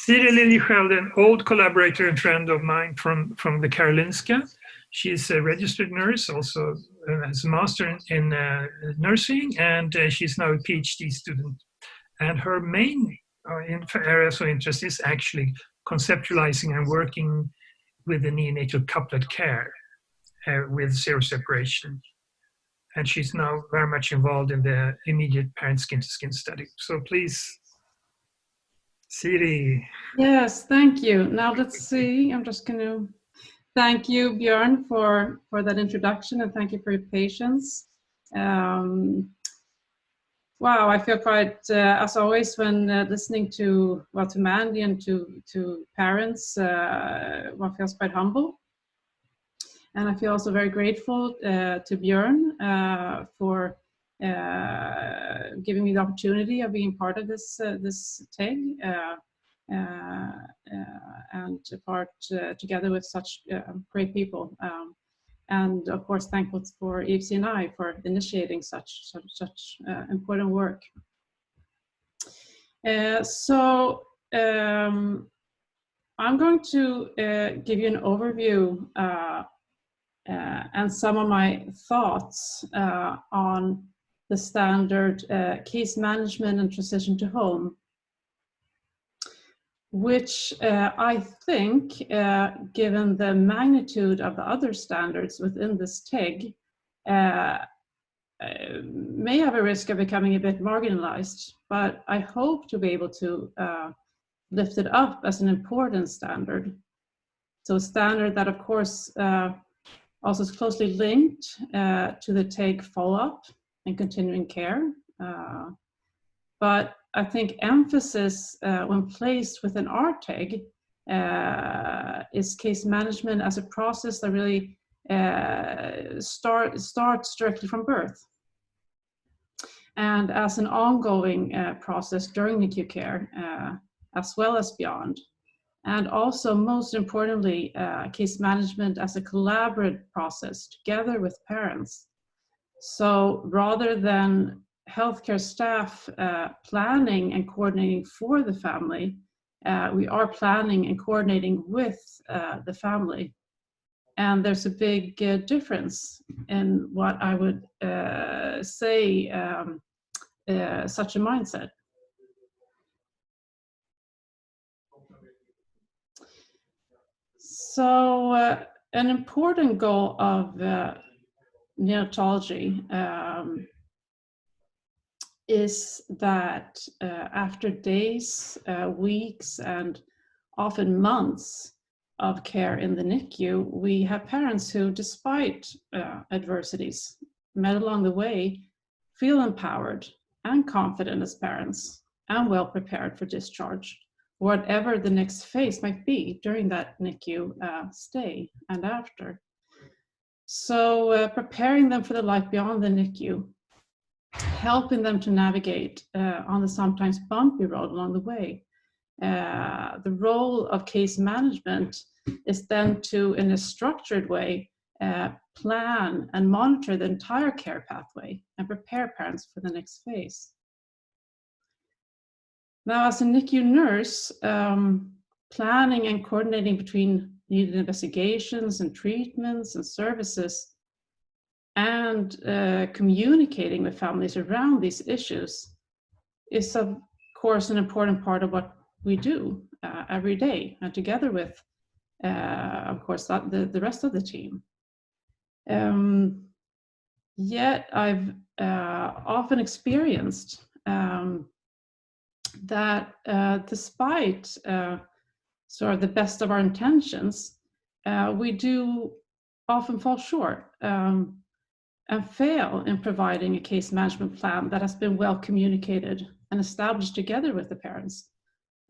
Siri Lilliesköld, an old collaborator and friend of mine from the Karolinska. She's a registered nurse, also has a master in nursing, and she's now a PhD student. And her main areas of interest is actually conceptualizing and working with the neonatal couplet care with zero separation. And she's now very much involved in the immediate parent skin-to-skin study. So please, Siri. Yes, thank you. Now let's see, I'm just going to thank you, Björn, for that introduction, and thank you for your patience. Wow, I feel quite, as always, when listening to Mandy and to parents, one feels quite humble. And I feel also very grateful to Björn for giving me the opportunity of being part of this TEG and part together with such great people. And of course, thankful for EFC and I for initiating such important work. I'm going to give you an overview and some of my thoughts on the standard case management and transition to home, which I think, given the magnitude of the other standards within this TEG, may have a risk of becoming a bit marginalized, but I hope to be able to lift it up as an important standard. So a standard that, of course, also is closely linked to the TEG follow-up and continuing care. But I think emphasis when placed within our TEG is case management as a process that really starts directly from birth and as an ongoing process during NICU care as well as beyond. And also, most importantly, case management as a collaborative process together with parents. So rather than healthcare staff planning and coordinating for the family, we are planning and coordinating with the family. And there's a big difference in what I would say such a mindset. So an important goal of neonatology is that after days, weeks, and often months of care in the NICU, we have parents who, despite adversities met along the way, feel empowered and confident as parents and well prepared for discharge, whatever the next phase might be during that NICU stay and after. So preparing them for the life beyond the NICU, helping them to navigate on the sometimes bumpy road along the way. The role of case management is then to, in a structured way, plan and monitor the entire care pathway and prepare parents for the next phase. Now, as a NICU nurse, planning and coordinating between needed investigations and treatments and services and communicating with families around these issues is, of course, an important part of what we do every day, and together with, of course, the rest of the team. Yet I've often experienced that despite sort of the best of our intentions, we do often fall short and fail in providing a case management plan that has been well communicated and established together with the parents,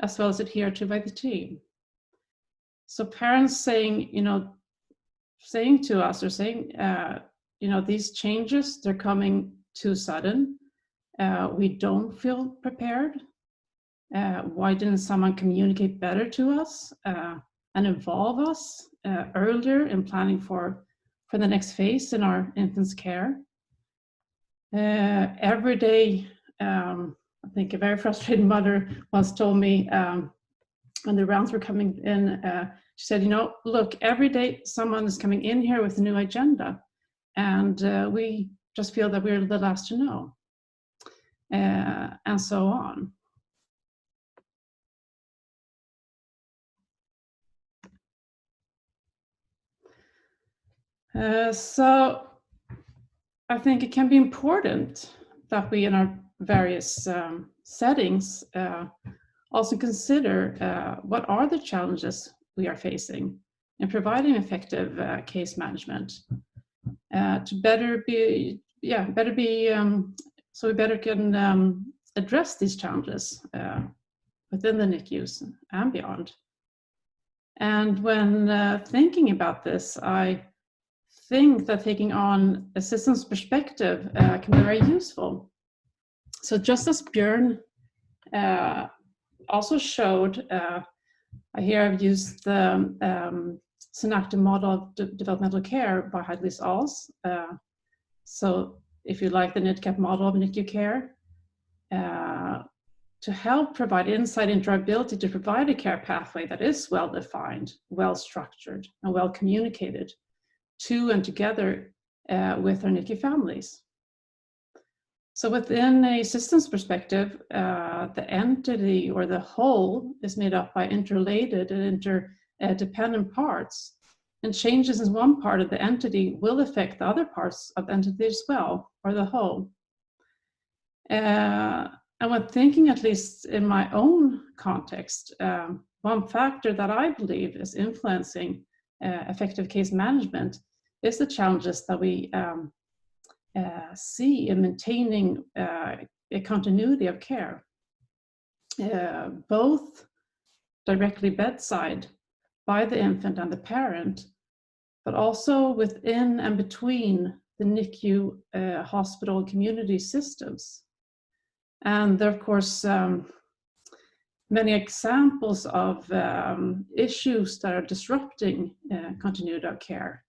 as well as adhered to by the team. So parents saying to us, or saying, these changes, they're coming too sudden. We don't feel prepared. Why didn't someone communicate better to us and involve us earlier in planning for the next phase in our infant's care? Every day, I think a very frustrated mother once told me, when the rounds were coming in, she said, look, every day someone is coming in here with a new agenda, and we just feel that we're the last to know, and so on. So I think it can be important that we, in our various settings, also consider what are the challenges we are facing in providing effective case management to so we better can address these challenges within the NICUs and beyond. And when thinking about this, I think that taking on a systems perspective can be very useful. So just as Björn also showed, here I've used the synaptic model of developmental care by Heidlis Alls. So if you like the NIDCAP model of NICU care, to help provide insight into our ability to provide a care pathway that is well-defined, well-structured, and well-communicated to and together with our NICU families. So within a systems perspective, the entity or the whole is made up by interrelated and interdependent parts, and changes in one part of the entity will affect the other parts of the entity as well, or the whole. And when thinking, at least in my own context, one factor that I believe is influencing effective case management is the challenges that we see in maintaining a continuity of care, both directly bedside by the infant and the parent, but also within and between the NICU hospital community systems. And there are, of course, many examples of issues that are disrupting continuity of care.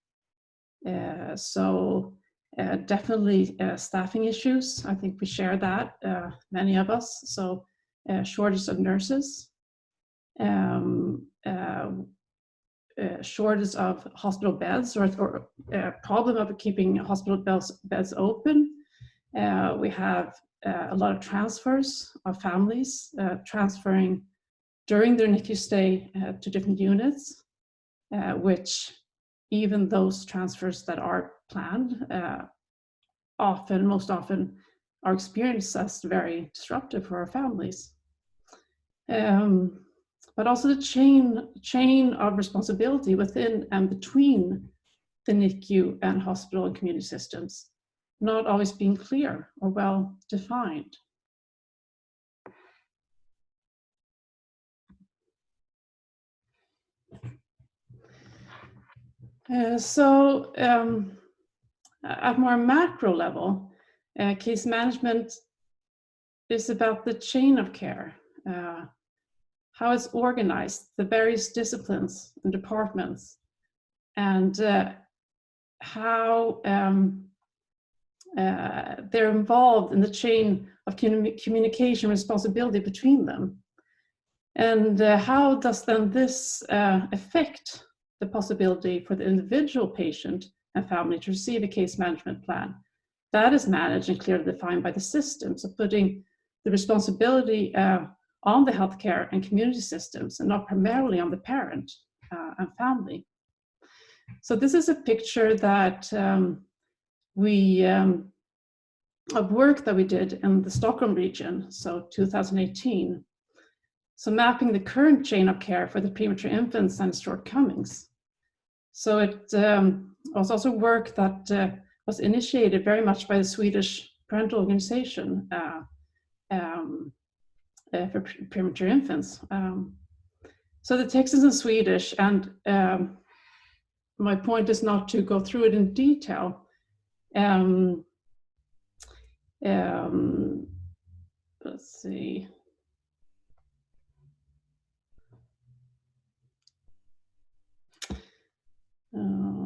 So definitely staffing issues. I think we share that, many of us. So shortage of nurses, shortage of hospital beds, or problem of keeping hospital beds open. We have a lot of transfers of families transferring during their NICU stay to different units, which even those transfers that are planned most often are experienced as very disruptive for our families. But also the chain of responsibility within and between the NICU and hospital and community systems not always being clear or well defined. So at more macro level, case management is about the chain of care, how it's organized, the various disciplines and departments, and how they're involved in the chain of communication responsibility between them. And how does then this affect the possibility for the individual patient and family to receive a case management plan that is managed and clearly defined by the system? So putting the responsibility on the healthcare and community systems and not primarily on the parent and family. So this is a picture that of work that we did in the Stockholm region, so 2018. So mapping the current chain of care for the premature infants and its shortcomings. So it was also work that was initiated very much by the Swedish parental organization for premature infants. So the text is in Swedish, and my point is not to go through it in detail. Let's see.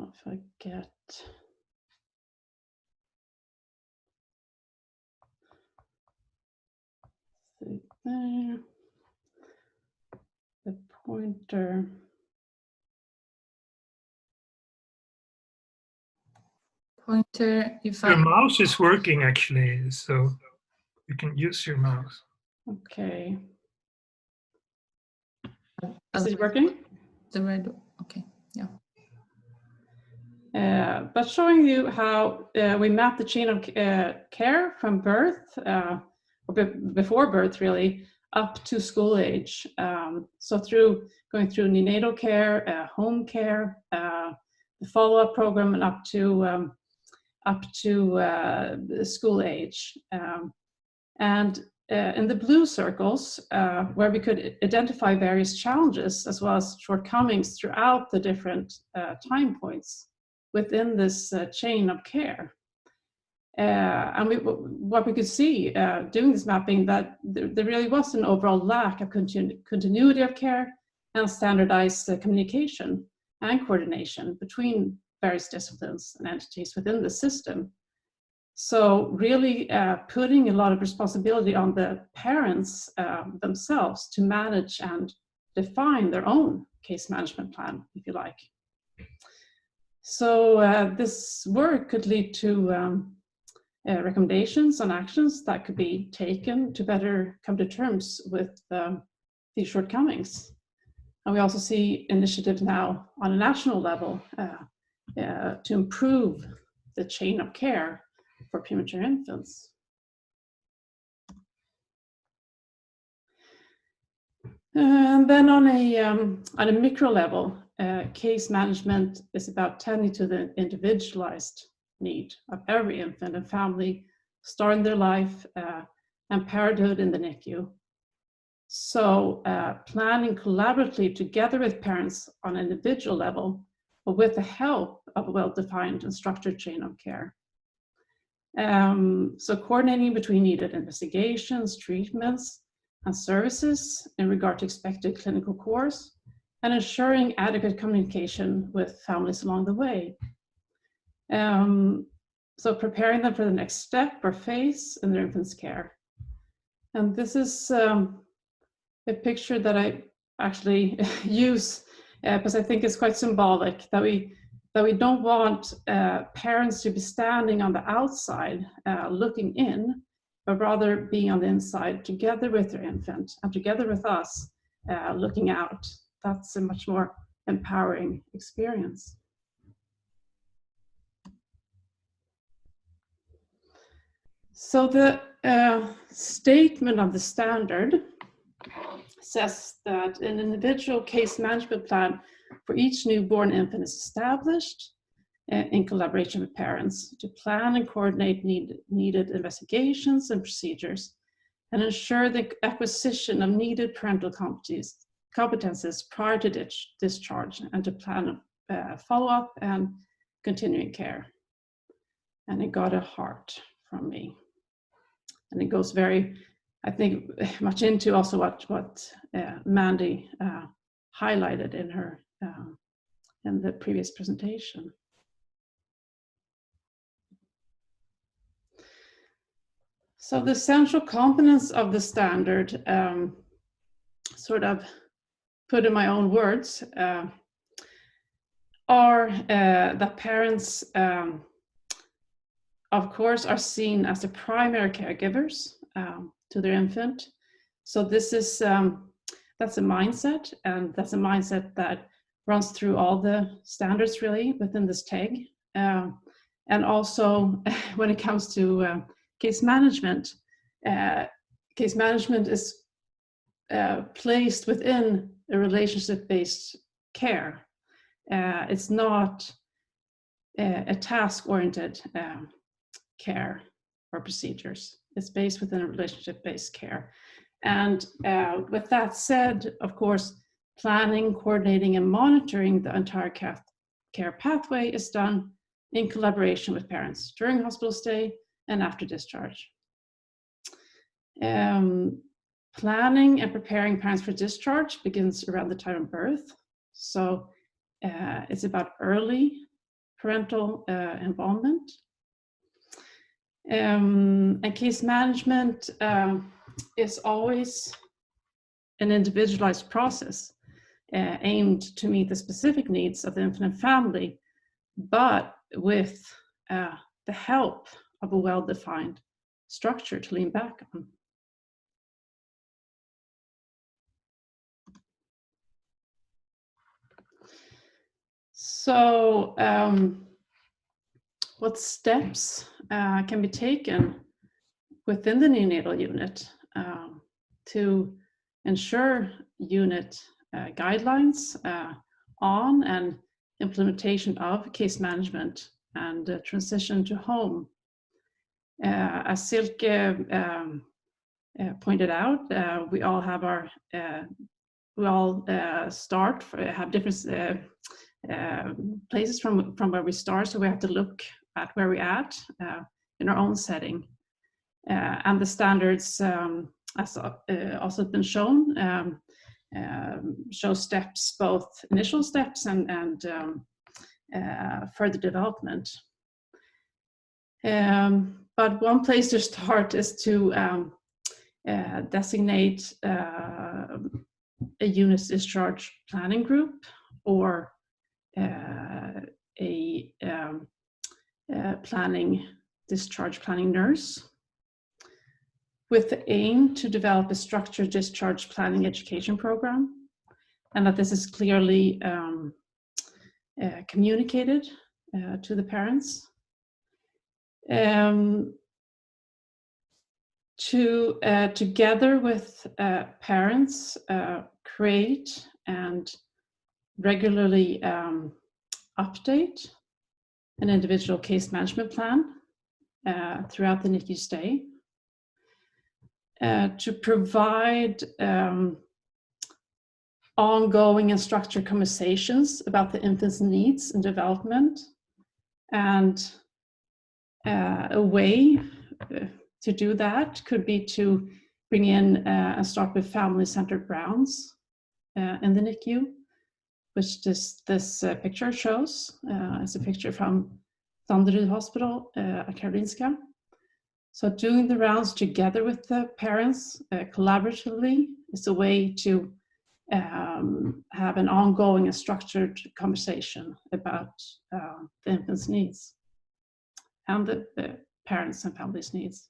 If I get there, the pointer. Pointer, if Your mouse is working actually, so you can use your mouse. Okay. Is it working? The red, okay, yeah. But showing you how we map the chain of care from birth, or before birth really, up to school age. So going through neonatal care, home care, the follow-up program, and up to school age. And in the blue circles, where we could identify various challenges as well as shortcomings throughout the different time points within this chain of care. And what we could see doing this mapping, that there really was an overall lack of continuity of care and standardized communication and coordination between various disciplines and entities within the system. So really putting a lot of responsibility on the parents themselves to manage and define their own case management plan, if you like. So this work could lead to recommendations on actions that could be taken to better come to terms with these shortcomings. And we also see initiatives now on a national level to improve the chain of care for premature infants. And then on a micro level, case management is about tending to the individualized need of every infant and family starting their life and parenthood in the NICU. So planning collaboratively together with parents on an individual level, but with the help of a well-defined and structured chain of care. So coordinating between needed investigations, treatments, and services in regard to expected clinical course, and ensuring adequate communication with families along the way. So preparing them for the next step or phase in their infant's care. And this is a picture that I actually use because I think it's quite symbolic that we don't want parents to be standing on the outside looking in, but rather being on the inside together with their infant and together with us looking out. That's a much more empowering experience. So the statement of the standard says that an individual case management plan for each newborn infant is established in collaboration with parents to plan and coordinate needed investigations and procedures and ensure the acquisition of needed parental competences prior to discharge and to plan follow-up and continuing care. And it got a heart from me. And it goes very, I think, much into also what Mandy highlighted in her in the previous presentation. So the essential components of the standard, sort of put in my own words, are that parents, of course, are seen as the primary caregivers to their infant. So this is that's a mindset, and that's a mindset that runs through all the standards really within this TEG. And also when it comes to case management is placed within a relationship-based care. It's not a task-oriented care or procedures. It's based within a relationship-based care. And with that said, of course, planning, coordinating, and monitoring the entire care pathway is done in collaboration with parents during hospital stay and after discharge. Planning and preparing parents for discharge begins around the time of birth. So it's about early parental involvement. And case management is always an individualized process. aimed to meet the specific needs of the infant and family, but with the help of a well-defined structure to lean back on. So what steps can be taken within the neonatal unit to ensure unit guidelines on and implementation of case management and transition to home? As Silke pointed out, we all have our have different places from where we start, so we have to look at where we're at in our own setting. And the standards, as also been shown, show steps, both initial steps and further development. But one place to start is to designate a unit discharge planning group or a discharge planning nurse, with the aim to develop a structured discharge planning education program, and that this is clearly communicated to the parents. To together with parents, create and regularly update an individual case management plan throughout the NICU stay, to provide ongoing and structured conversations about the infant's needs and development, and a way to do that could be to bring in and start with family-centered rounds in the NICU, which this picture shows. It's a picture from Danderyd Hospital at Karolinska. So doing the rounds together with the parents collaboratively is a way to have an ongoing and structured conversation about the infant's needs and the parents' and families' needs.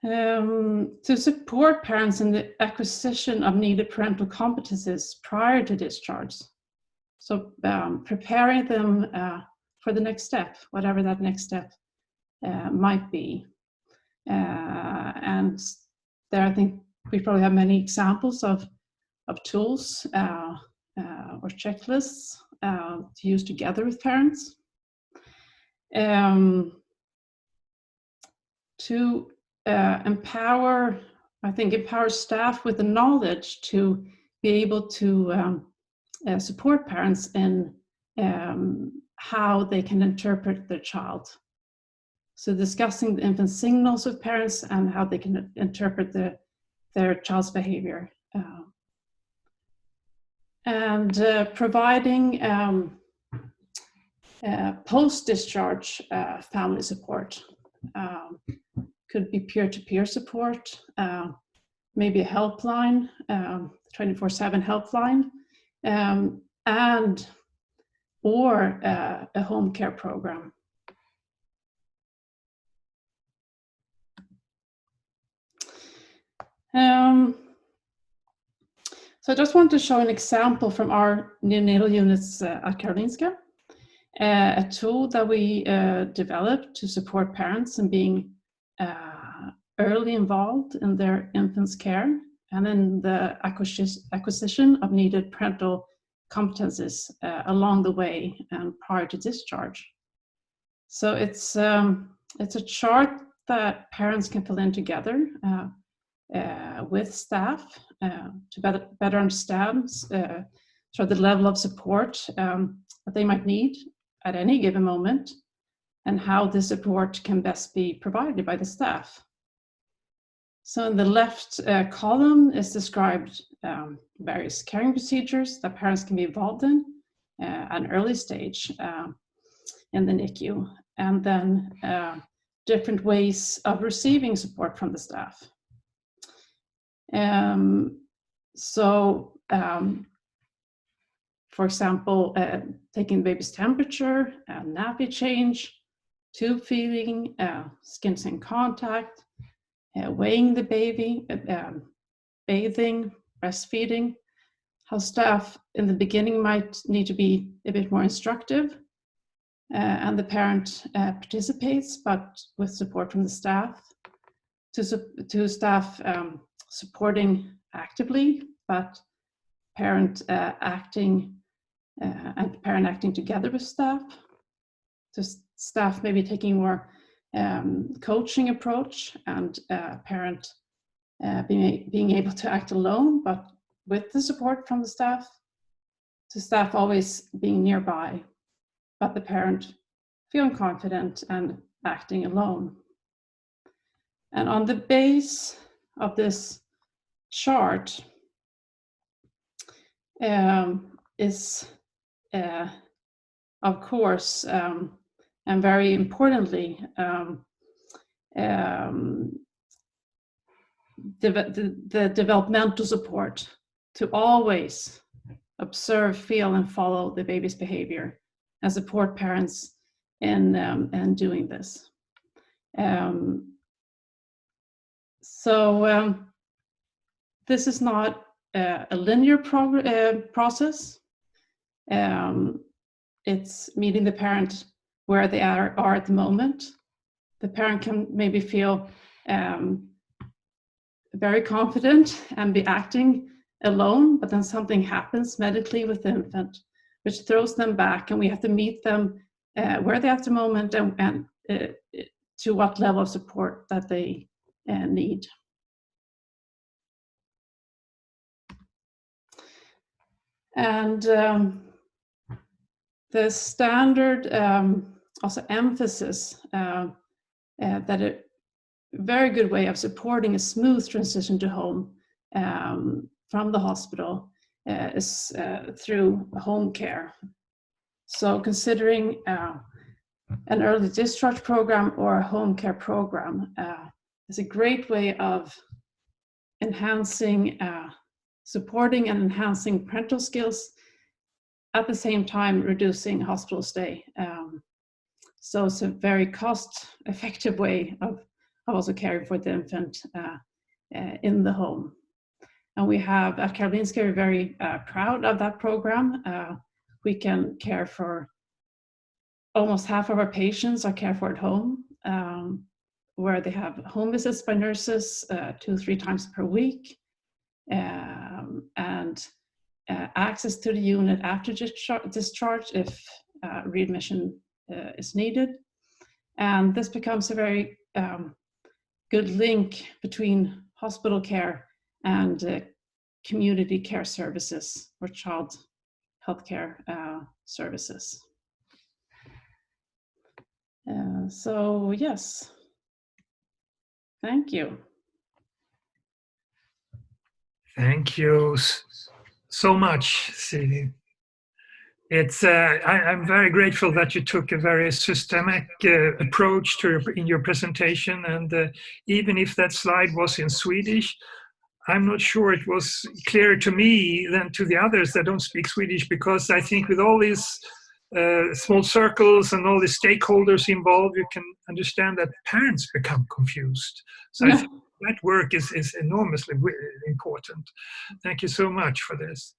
To support parents in the acquisition of needed parental competencies prior to discharge. So preparing them for the next step, whatever that next step might be. And there, I think we probably have many examples of tools or checklists to use together with parents. To empower staff with the knowledge to be able to support parents in how they can interpret their child. So discussing the infant signals with parents and how they can interpret their child's behavior. And providing post-discharge family support. Could be peer-to-peer support, maybe a helpline, 24/7 helpline, and or a home care program. So I just want to show an example from our neonatal units at Karolinska, a tool that we developed to support parents in being early involved in their infant's care and in the acquisition of needed parental competencies along the way and prior to discharge. So it's a chart that parents can fill in together with staff to better understand sort of the level of support that they might need at any given moment, and how the support can best be provided by the staff. So in the left column is described various caring procedures that parents can be involved in at an early stage in the NICU, and then different ways of receiving support from the staff. So for example, taking the baby's temperature, nappy change, tube feeding, skin contact, weighing the baby, bathing, breastfeeding. How staff in the beginning might need to be a bit more instructive, and the parent participates, but with support from the staff, to staff supporting actively, but parent acting together with staff, to staff maybe taking more coaching approach, and parent being able to act alone, but with the support from the staff, to staff always being nearby, but the parent feeling confident and acting alone. And on the base of this chart is, of course, and very importantly, the developmental support to always observe, feel, and follow the baby's behavior, and support parents in doing this. So this is not a linear process. It's meeting the parent where they are at the moment. The parent can maybe feel very confident and be acting alone, but then something happens medically with the infant, which throws them back, and we have to meet them where they're at the moment, and to what level of support that they need. And the standard also emphasis that a very good way of supporting a smooth transition to home from the hospital is through home care. So considering an early discharge program or a home care program is a great way of enhancing, supporting and enhancing parental skills, at the same time reducing hospital stay. So it's a very cost-effective way of also caring for the infant in the home. And we have, at Karolinska, we're very proud of that program. We can care for almost half of our patients are cared for at home, where they have home visits by nurses 2-3 times per week, and access to the unit after discharge if readmission is needed. And this becomes a very good link between hospital care and community care services or child healthcare services. So yes, thank you. Thank you so much, Siri. It's I'm very grateful that you took a very systemic approach in your presentation, and even if that slide was in Swedish, I'm not sure it was clearer to me than to the others that don't speak Swedish, because I think with all these small circles and all the stakeholders involved, you can understand that parents become confused. So I think that work is enormously important. Thank you so much for this.